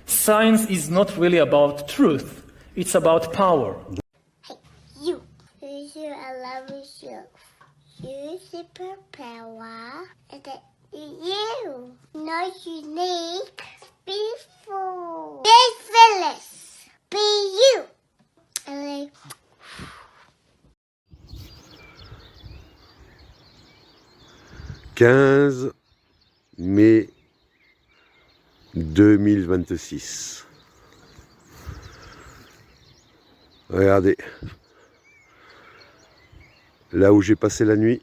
Science is not really about truth, it's about power. You love yourself. You superpower. And you. Not unique. Beautiful. Be fearless. Be you. And 15 mai 2026. Regardez. Là où j'ai passé la nuit.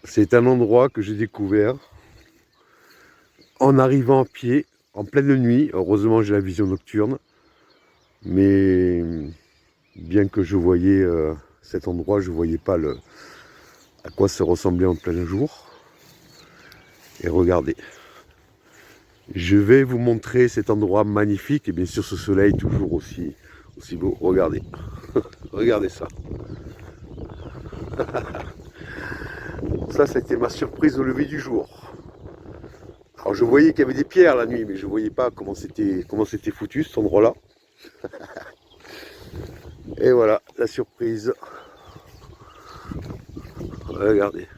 C'est un endroit que j'ai découvert en arrivant à pied, en pleine nuit. Heureusement, j'ai la vision nocturne. Mais bien que je voyais cet endroit, je ne voyais pas à quoi ça ressemblait en plein jour. Et regardez. Je vais vous montrer cet endroit magnifique. Et bien sûr, ce soleil toujours aussi beau. Regardez. Regardez ça. Ça a été ma surprise au lever du jour. Alors je voyais qu'il y avait des pierres la nuit, mais je ne voyais pas comment c'était foutu cet endroit-là. Et voilà, la surprise. Regardez.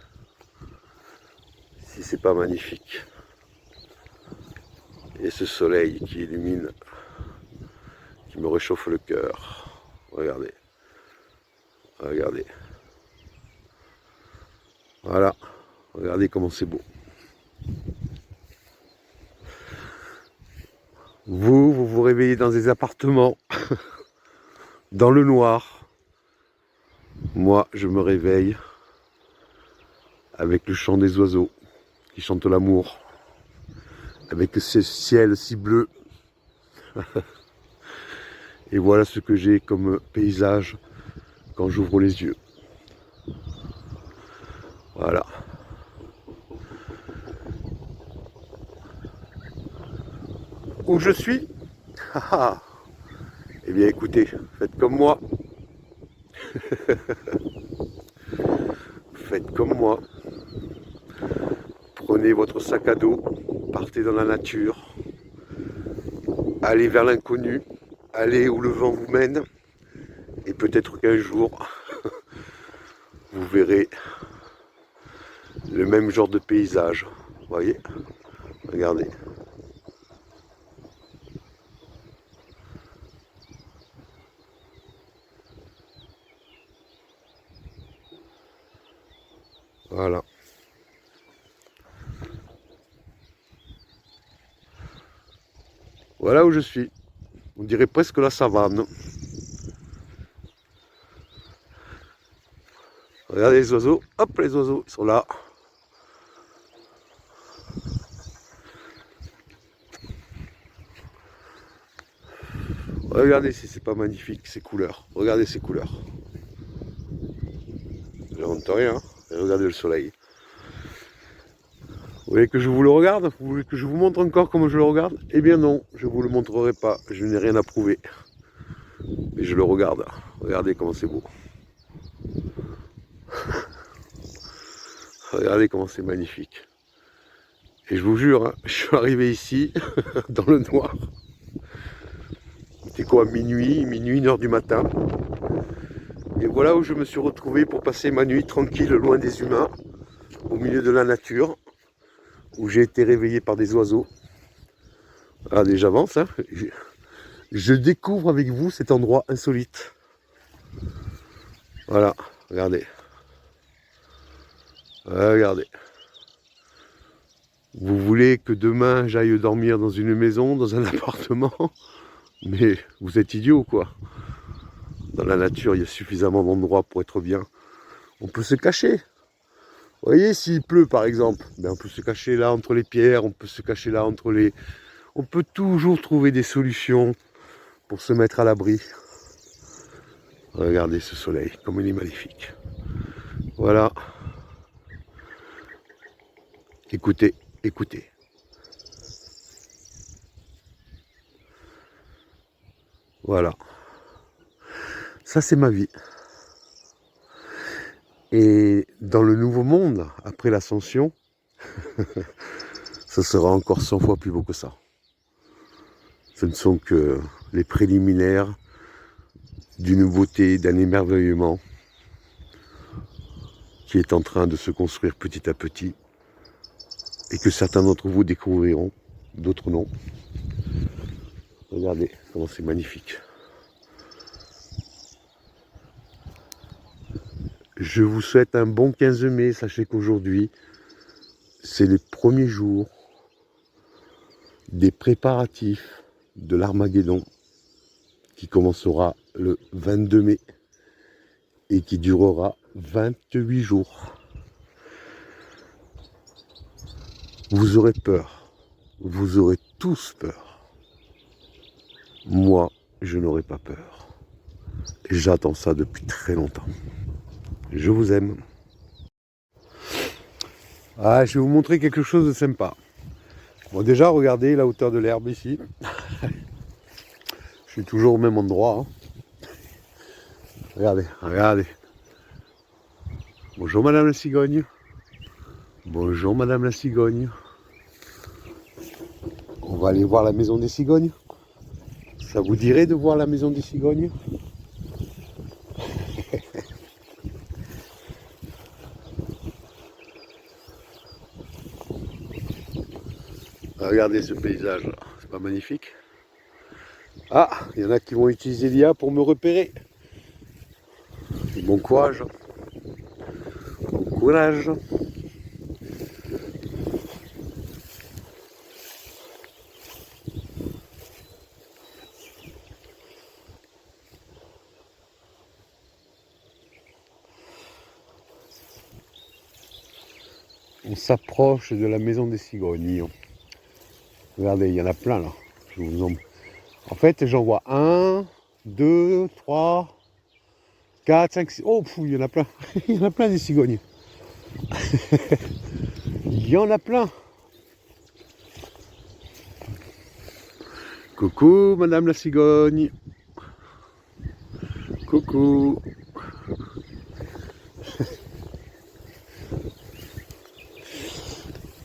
Si c'est pas magnifique. Et ce soleil qui illumine, qui me réchauffe le cœur. Regardez. Regardez. Voilà, regardez comment c'est beau. Vous vous réveillez dans des appartements, dans le noir. Moi, je me réveille avec le chant des oiseaux qui chantent l'amour, avec ce ciel si bleu. Et voilà ce que j'ai comme paysage quand j'ouvre les yeux. Voilà. Où je suis? Eh bien écoutez, faites comme moi. Faites comme moi. Prenez votre sac à dos, partez dans la nature, allez vers l'inconnu, allez où le vent vous mène, et peut-être qu'un jour, vous verrez le même genre de paysage. Vous voyez? Regardez. Voilà. Voilà où je suis. On dirait presque la savane. Regardez les oiseaux. Hop, les oiseaux, ils sont là. Regardez si c'est pas magnifique ces couleurs. Regardez ces couleurs. J'invente rien. Et regardez le soleil. Vous voulez que je vous le regarde? Vous voulez que je vous montre encore comment je le regarde? Eh bien non, je ne vous le montrerai pas. Je n'ai rien à prouver. Mais je le regarde. Regardez comment c'est beau. Regardez comment c'est magnifique. Et je vous jure, hein, je suis arrivé ici, dans le noir. C'était quoi, minuit, 1h du matin. Et voilà où je me suis retrouvé pour passer ma nuit tranquille, loin des humains, au milieu de la nature, où j'ai été réveillé par des oiseaux. Allez, j'avance, hein. Je découvre avec vous cet endroit insolite. Voilà, regardez. Regardez. Vous voulez que demain j'aille dormir dans une maison, dans un appartement? Mais vous êtes idiot ou quoi? Dans la nature, il y a suffisamment d'endroits pour être bien. On peut se cacher. Vous voyez, s'il pleut par exemple, ben on peut se cacher là entre les pierres, on peut se cacher là entre les... On peut toujours trouver des solutions pour se mettre à l'abri. Regardez ce soleil, comme il est magnifique. Voilà. Écoutez, écoutez. Voilà. Ça, c'est ma vie. Et dans le nouveau monde, après l'ascension, ça sera encore 100 fois plus beau que ça. Ce ne sont que les préliminaires d'une beauté, d'un émerveillement qui est en train de se construire petit à petit et que certains d'entre vous découvriront, d'autres non. Regardez comment c'est magnifique. Je vous souhaite un bon 15 mai. Sachez qu'aujourd'hui, c'est les premiers jours des préparatifs de l'Armageddon qui commencera le 22 mai et qui durera 28 jours. Vous aurez peur. Vous aurez tous peur. Moi, je n'aurai pas peur. Et j'attends ça depuis très longtemps. Je vous aime. Ah, je vais vous montrer quelque chose de sympa. Bon, déjà, regardez la hauteur de l'herbe ici. Je suis toujours au même endroit. Hein. Regardez, regardez. Bonjour Madame la cigogne. Bonjour Madame la cigogne. On va aller voir la maison des cigognes. Ça vous dirait de voir la maison des cigognes? Regardez ce paysage, c'est pas magnifique? Ah, il y en a qui vont utiliser l'IA pour me repérer. Bon courage. Bon courage. On s'approche de la maison des cigognes. Regardez, il y en a plein là. Je vous en... En fait, j'en vois 1, 2, 3, 4, 5, 6. Oh, il y en a plein. Il y en a plein des cigognes. Il y en a plein. Coucou, Madame la cigogne. Coucou.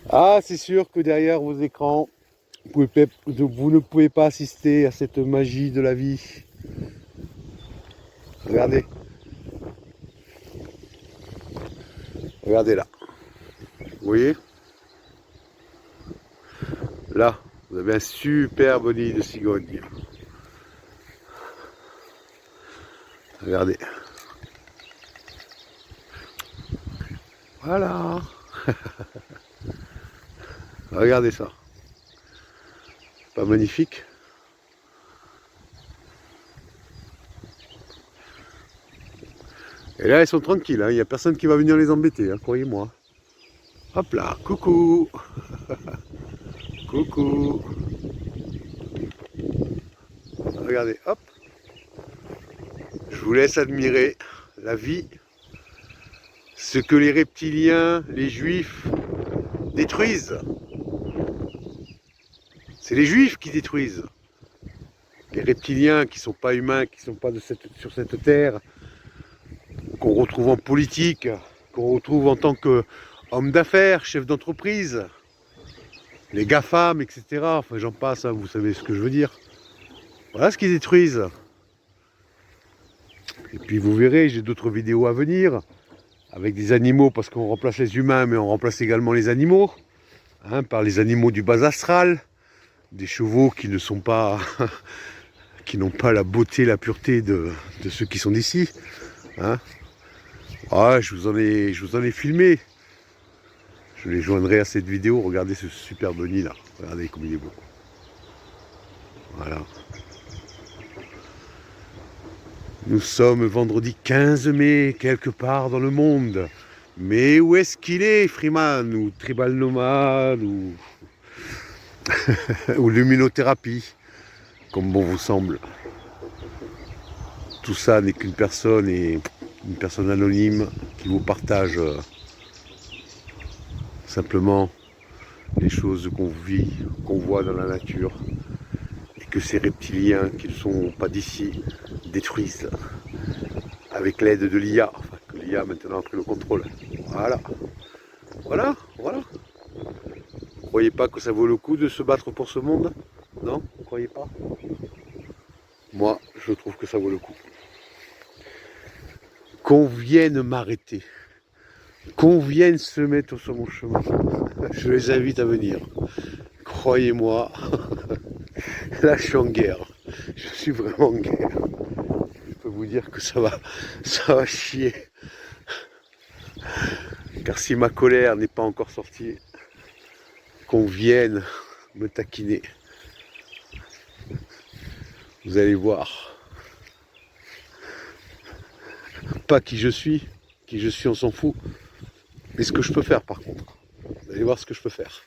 Ah, c'est sûr que derrière vos écrans, vous ne pouvez pas assister à cette magie de la vie. Regardez. Regardez là. Vous voyez? Là, vous avez un superbe nid de cigogne. Regardez. Voilà. Regardez ça. Pas magnifique? Et là, elles sont tranquilles, hein. Il n'y a personne qui va venir les embêter, hein, croyez-moi. Hop là, coucou. Coucou. Regardez, hop. Je vous laisse admirer la vie, ce que les reptiliens, les juifs détruisent. C'est les juifs qui détruisent. Les reptiliens qui ne sont pas humains, qui ne sont pas sur cette terre, qu'on retrouve en politique, qu'on retrouve en tant qu'homme d'affaires, chef d'entreprise, les GAFAM, etc. Enfin j'en passe, hein, vous savez ce que je veux dire. Voilà ce qu'ils détruisent. Et puis vous verrez, j'ai d'autres vidéos à venir avec des animaux parce qu'on remplace les humains, mais on remplace également les animaux, hein, par les animaux du bas astral, des chevaux qui ne sont pas, qui n'ont pas la beauté, la pureté de ceux qui sont d'ici. Hein. Ah, je vous en ai filmé. Je les joindrai à cette vidéo. Regardez ce superbe nid là. Regardez comme il est beau. Voilà. Nous sommes vendredi 15 mai, quelque part dans le monde. Mais où est-ce qu'il est, Freeman, ou Tribal Nomade, ou, ou luminothérapie, comme bon vous semble. Tout ça n'est qu'une personne, et une personne anonyme qui vous partage simplement les choses qu'on vit, qu'on voit dans la nature, et que ces reptiliens qui ne sont pas d'ici détruisent avec l'aide de l'IA, enfin que l'IA maintenant a pris le contrôle. Voilà, voilà, voilà. Vous croyez pas que ça vaut le coup de se battre pour ce monde? Non, vous croyez pas? Moi, je trouve que ça vaut le coup. Qu'on vienne m'arrêter, qu'on vienne se mettre sur mon chemin, je les invite à venir. Croyez-moi, là je suis en guerre, je suis vraiment en guerre. Je peux vous dire que ça va chier. Car si ma colère n'est pas encore sortie, qu'on vienne me taquiner, vous allez voir. Pas qui je suis on s'en fout, mais ce que je peux faire par contre. Vous allez voir ce que je peux faire.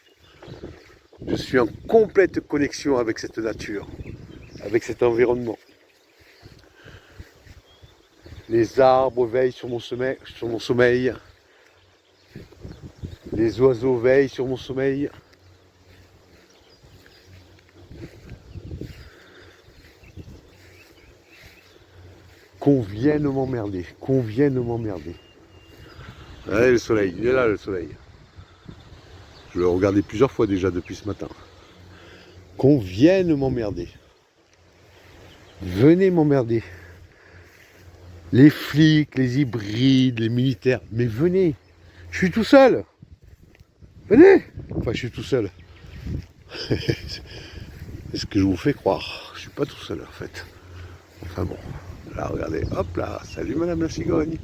Je suis en complète connexion avec cette nature, avec cet environnement. Les arbres veillent sur mon sommeil. Les oiseaux veillent sur mon sommeil. Qu'on vienne m'emmerder, qu'on vienne m'emmerder. Allez, le soleil, il est là le soleil. Je l'ai regardé plusieurs fois déjà depuis ce matin. Qu'on vienne m'emmerder. Venez m'emmerder. Les flics, les hybrides, les militaires, mais venez. Je suis tout seul. Venez. Enfin, je suis tout seul. C'est ce que je vous fais croire. Je suis pas tout seul en fait. Enfin bon. Là, regardez, hop là, salut madame la cigogne.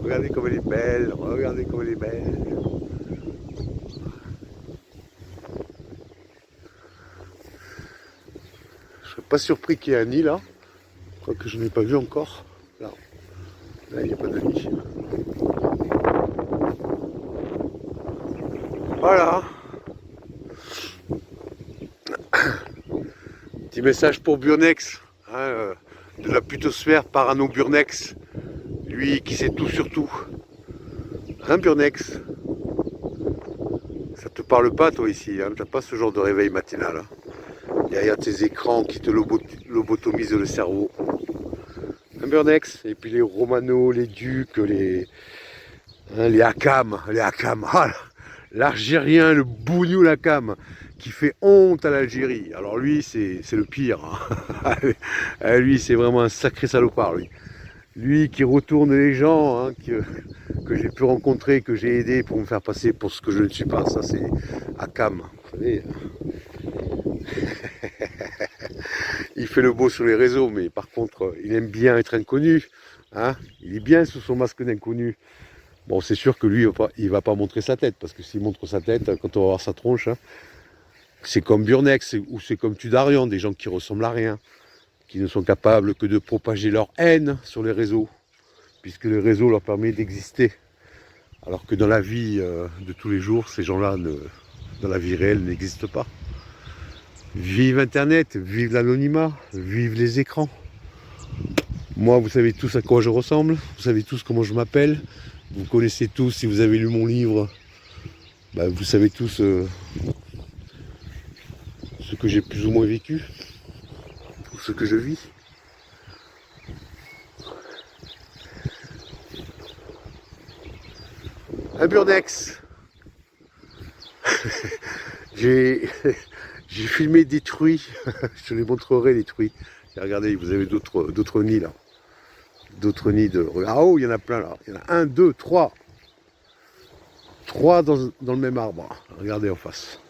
Regardez comme elle est belle, regardez comme elle est belle. Je serais pas surpris qu'il y ait un nid là, quoique je n'ai pas vu encore. Là, il n'y a pas de nid. Voilà. Petit message pour Burnex, hein, de la putosphère Parano Burnex, lui qui sait tout sur tout. Hein Burnex? Ça te parle pas toi ici, hein, t'as pas ce genre de réveil matinal. Hein, derrière tes écrans qui te lobotomisent le cerveau. Hein Burnex? Et puis les Romano, les Ducs, les Hakam, ah, l'Algérien, le bougnou l'Hakam, qui fait honte à l'Algérie. Alors lui, c'est le pire. Hein. Lui, c'est vraiment un sacré salopard, lui. Lui qui retourne les gens, hein, que j'ai pu rencontrer, que j'ai aidé pour me faire passer pour ce que je ne suis pas. Ça, c'est Hakam. Vous savez. Il fait le beau sur les réseaux, mais par contre, il aime bien être inconnu. Hein. Il est bien sous son masque d'inconnu. Bon, c'est sûr que lui, il va pas montrer sa tête, parce que s'il montre sa tête, quand on va voir sa tronche, hein, c'est comme Burnex, ou c'est comme Tudarian, des gens qui ressemblent à rien, qui ne sont capables que de propager leur haine sur les réseaux, puisque le réseau leur permet d'exister. Alors que dans la vie de tous les jours, ces gens-là, dans la vie réelle, n'existent pas. Vive Internet, vive l'anonymat, vive les écrans. Moi, vous savez tous à quoi je ressemble, vous savez tous comment je m'appelle. Vous connaissez tous, si vous avez lu mon livre, bah, vous savez tous ce que j'ai plus ou moins vécu, ou ce que je vis. Un Burnex. J'ai filmé des truies, je te les montrerai les truies. Regardez, vous avez d'autres nids là. D'autres nids de... Ah oh, il y en a plein là. Il y en a 1, 2, 3. 3 dans le même arbre. Regardez en face.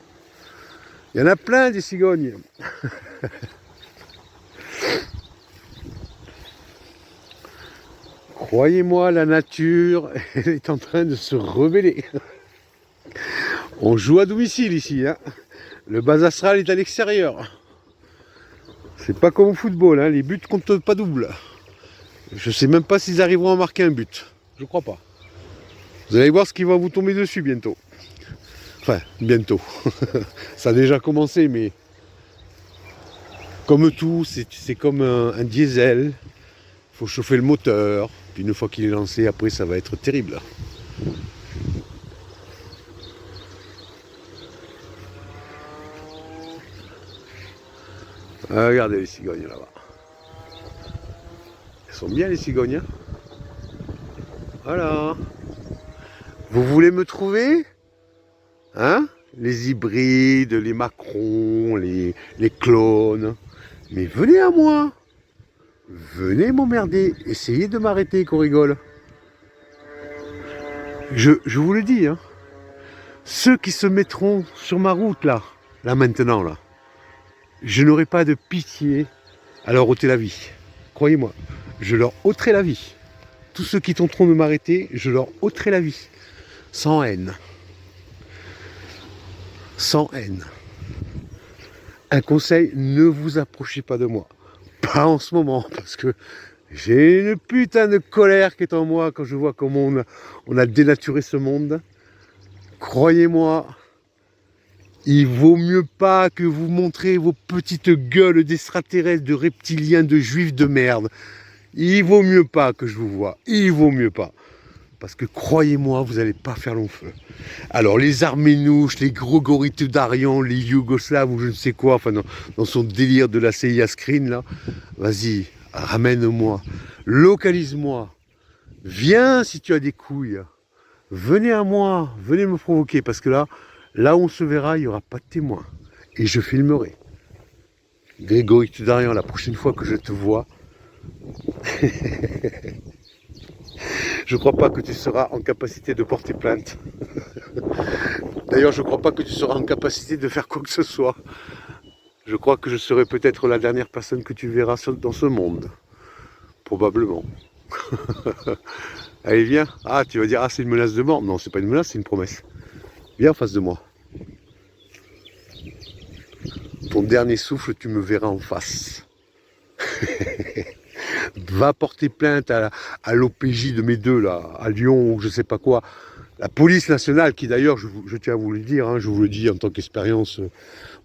Il y en a plein des cigognes. Croyez-moi, la nature, elle est en train de se rebeller. On joue à domicile ici. Hein. Le bas astral est à l'extérieur. C'est pas comme au football, hein. Les buts comptent pas double. Je sais même pas s'ils arriveront à marquer un but. Je crois pas. Vous allez voir ce qui va vous tomber dessus bientôt. Enfin, bientôt. Ça a déjà commencé, mais comme tout, c'est comme un diesel. Il faut chauffer le moteur. Puis une fois qu'il est lancé, après, ça va être terrible. Regardez les cigognes là-bas. Elles sont bien les cigognes. Hein, voilà. Vous voulez me trouver? Hein? Les hybrides, les macrons, les clones. Mais venez à moi. Venez m'emmerder. Essayez de m'arrêter qu'on rigole. Je vous le dis, hein. Ceux qui se mettront sur ma route là maintenant là, je n'aurai pas de pitié à leur ôter la vie. Croyez-moi, je leur ôterai la vie. Tous ceux qui tenteront de m'arrêter, je leur ôterai la vie. Sans haine. Sans haine. Un conseil, ne vous approchez pas de moi. Pas en ce moment, parce que j'ai une putain de colère qui est en moi quand je vois comment on a dénaturé ce monde. Croyez-moi, il vaut mieux pas que vous montrez vos petites gueules d'extraterrestres, de reptiliens, de juifs de merde. Il vaut mieux pas que je vous vois. Il vaut mieux pas. Parce que croyez-moi, vous n'allez pas faire long feu. Alors les Arménouches, les Grogorites d'Arian, les Yougoslaves ou je ne sais quoi, enfin dans son délire de la CIA Screen là, vas-y, ramène-moi, localise-moi, viens si tu as des couilles, venez à moi, venez me provoquer, parce que là où on se verra, il n'y aura pas de témoin. Et je filmerai. Grégory Tudarian, la prochaine fois que je te vois, je ne crois pas que tu seras en capacité de porter plainte. D'ailleurs, je ne crois pas que tu seras en capacité de faire quoi que ce soit. Je crois que je serai peut-être la dernière personne que tu verras dans ce monde. Probablement. Allez, viens. Ah, tu vas dire, ah, c'est une menace de mort. Non, c'est pas une menace, c'est une promesse. Viens en face de moi. Ton dernier souffle, tu me verras en face. Va porter plainte à l'OPJ de mes deux, là, à Lyon, ou je sais pas quoi. La police nationale, qui d'ailleurs, je tiens à vous le dire, hein, je vous le dis en tant qu'expérience,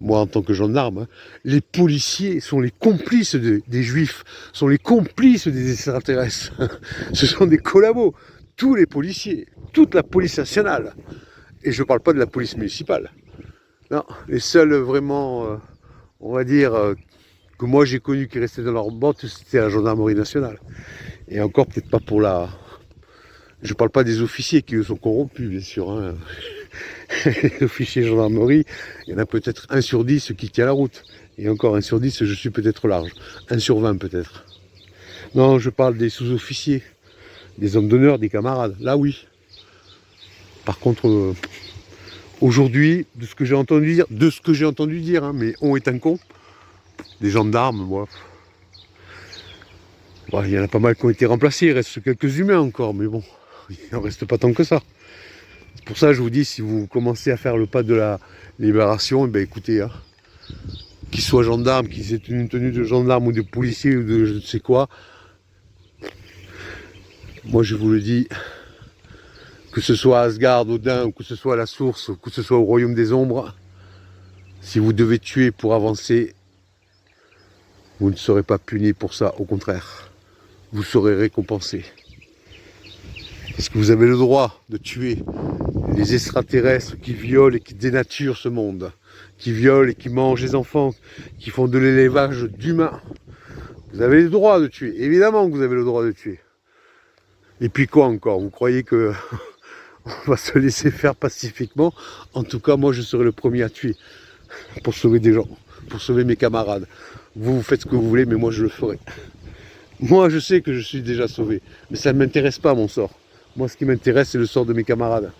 moi en tant que gendarme, hein, les policiers sont les complices des juifs, sont les complices des extraterrestres. Ce sont des collabos. Tous les policiers, toute la police nationale. Et je ne parle pas de la police municipale. Non, les seuls vraiment, on va dire, que moi j'ai connu qui restaient dans leurs bottes, c'était la gendarmerie nationale. Et encore peut-être pas pour la... Je ne parle pas des officiers qui eux sont corrompus, bien sûr. Hein. Les officiers gendarmerie, il y en a peut-être 1 sur 10 qui tient la route. Et encore 1 sur 10, je suis peut-être large. 1 sur 20 peut-être. Non, je parle des sous-officiers, des hommes d'honneur, des camarades. Là oui. Par contre, aujourd'hui, de ce que j'ai entendu dire, hein, mais on est un con. Des gendarmes, moi. Bon, il y en a pas mal qui ont été remplacés, il reste quelques humains encore, mais bon, il n'en reste pas tant que ça. C'est pour ça que je vous dis, si vous commencez à faire le pas de la libération, eh bien, écoutez, hein, qu'ils soient gendarmes, qu'ils aient une tenue de gendarme ou de policier ou de je ne sais quoi, moi je vous le dis, que ce soit à Asgard, Odin, ou que ce soit à la source, ou que ce soit au royaume des ombres, si vous devez tuer pour avancer, vous ne serez pas puni pour ça, au contraire. Vous serez récompensé. Parce que vous avez le droit de tuer les extraterrestres qui violent et qui dénaturent ce monde, qui violent et qui mangent les enfants, qui font de l'élevage d'humains. Vous avez le droit de tuer, évidemment que vous avez le droit de tuer. Et puis quoi encore? Vous croyez que on va se laisser faire pacifiquement? En tout cas, moi je serai le premier à tuer, pour sauver des gens, pour sauver mes camarades, Vous faites ce que vous voulez, mais moi je le ferai. Moi je sais que je suis déjà sauvé, mais ça ne m'intéresse pas mon sort. Moi ce qui m'intéresse c'est le sort de mes camarades.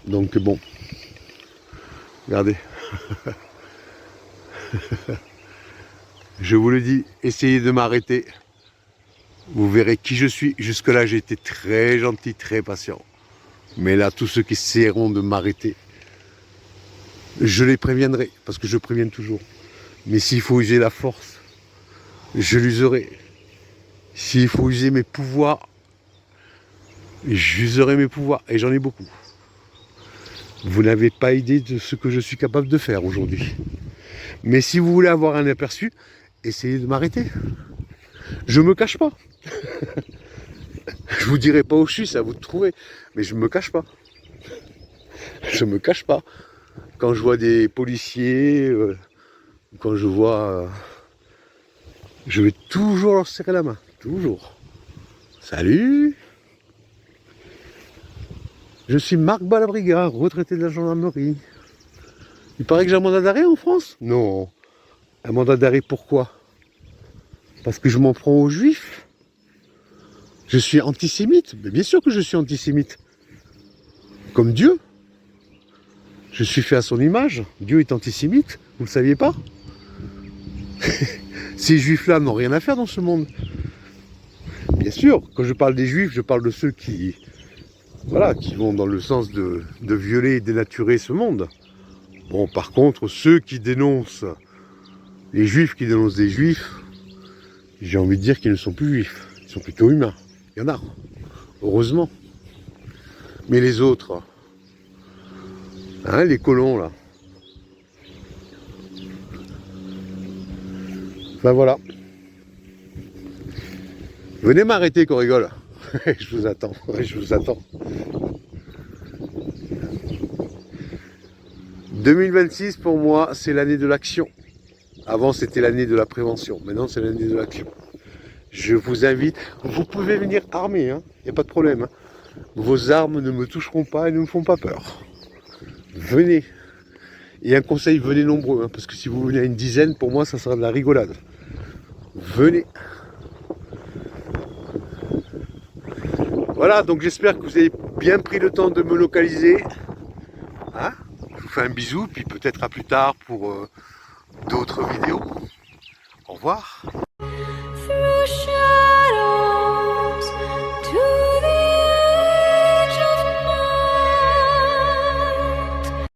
Donc bon, regardez. Je vous le dis, essayez de m'arrêter. Vous verrez qui je suis. Jusque-là, j'ai été très gentil, très patient. Mais là, tous ceux qui essaieront de m'arrêter, je les préviendrai, parce que je préviens toujours. Mais s'il faut user la force, je l'userai. S'il faut user mes pouvoirs, j'userai mes pouvoirs. Et j'en ai beaucoup. Vous n'avez pas idée de ce que je suis capable de faire aujourd'hui. Mais si vous voulez avoir un aperçu, essayez de m'arrêter. Je me cache pas. Je vous dirai pas où je suis, c'est à vous de trouver. Mais je me cache pas. Je me cache pas. Quand je vois des policiers, quand je vois... je vais toujours leur serrer la main. Toujours. Salut. Je suis Marc Balabriga, retraité de la gendarmerie. Il paraît que j'ai un mandat d'arrêt en France? Non. Un mandat d'arrêt pourquoi? Parce que je m'en prends aux juifs? Je suis antisémite? Mais bien sûr que je suis antisémite. Comme Dieu. Je suis fait à son image. Dieu est antisémite. Vous ne le saviez pas? Ces juifs-là n'ont rien à faire dans ce monde. Bien sûr, quand je parle des juifs, je parle de ceux qui, voilà, qui vont dans le sens de violer et dénaturer ce monde. Bon, par contre, ceux qui dénoncent, les juifs qui dénoncent des juifs, j'ai envie de dire qu'ils ne sont plus juifs. Ils sont plutôt humains. Il y en a. Heureusement. Mais les autres, hein, les colons là. Enfin voilà. Venez m'arrêter qu'on rigole. Je vous attends, je vous attends. 2026 pour moi c'est l'année de l'action. Avant c'était l'année de la prévention, maintenant c'est l'année de l'action. Je vous invite, vous pouvez venir armé, hein, il n'y a pas de problème. Hein. Vos armes ne me toucheront pas et ne me font pas peur. Venez. Et un conseil, venez nombreux, hein, parce que si vous venez à une dizaine, pour moi ça sera de la rigolade. Venez. Voilà, donc j'espère que vous avez bien pris le temps de me localiser. Hein, je vous fais un bisou, puis peut-être à plus tard pour d'autres vidéos. Au revoir.